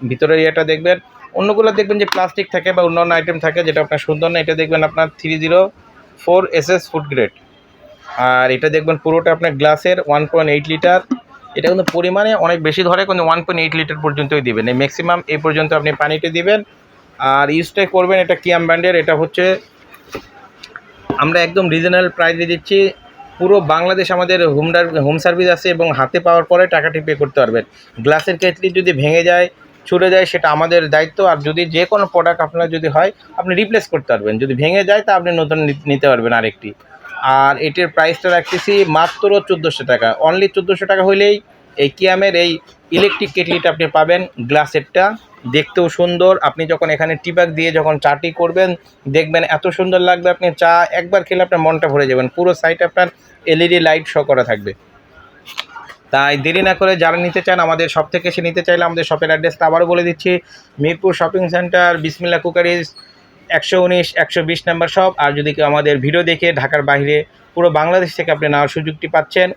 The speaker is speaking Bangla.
ভিতরের ইয়েটা দেখবেন। অন্যগুলো দেখবেন যে প্লাস্টিক থাকে বা অন্যান্য আইটেম থাকে, যেটা আপনার সুন্দর না। এটা দেখবেন আপনার 304 SS ফুড গ্রেড। আর এটা দেখবেন পুরোটা আপনার গ্লাসের 1.8 লিটার। এটা কিন্তু পরিমাণে অনেক বেশি ধরে, কিন্তু 1.8 লিটার পর্যন্তই দিবেন, এই ম্যাক্সিমাম এই পর্যন্ত আপনি পানিটা দিবেন। আর ইউজটা করবেন এটা কিয়াম ব্র্যান্ডের। এটা হচ্ছে আমরা একদম রিজনেবল প্রাইসে দিচ্ছি। পুরো বাংলাদেশ আমাদের হোম সার্ভিস আছে এবং হাতে পাওয়ার পরে টাকাটি পে করতে পারবেন। গ্লাসের কেটলি যদি ভেঙে যায়, ছুটে যায়, সেটা আমাদের দায়িত্ব। আর যদি যে কোনো প্রোডাক্ট আপনার যদি হয়, আপনি রিপ্লেস করতে পারবেন। যদি ভেঙে যায় তা আপনি নতুন নিতে পারবেন আরেকটি। আর এটির প্রাইসটা রাখতেছি মাত্র 1400 টাকা। অনলি 1400 টাকা হইলেই এই কিয়ামের এই ইলেকট্রিক কেটলিটা আপনি পাবেন, গ্লাসেরটা। দেখতেও সুন্দর। আপনি যখন এখানে টিপাক দিয়ে যখন চাটি করবেন, দেখবেন এত সুন্দর লাগবে। আপনি চা একবার খেলে আপনার মনটা ভরে যাবেন। পুরো সাইডে আপনার LED লাইট শো করা থাকবে। তাই দেরি না করে যারা নিতে চান, আমাদের শপ থেকে এসে নিতে চাইলে আমাদের শপের অ্যাড্রেসটা আবারও বলে দিচ্ছি। মিরপুর শপিং সেন্টার, বিসমিল্লাহ কুকারিজ, 119 120 নাম্বার শপ। আর যদি কেউ আমাদের ভিডিও দেখে ঢাকার বাইরে, পুরো বাংলাদেশ থেকে আপনি নেওয়ার সুযোগটি পাচ্ছেন।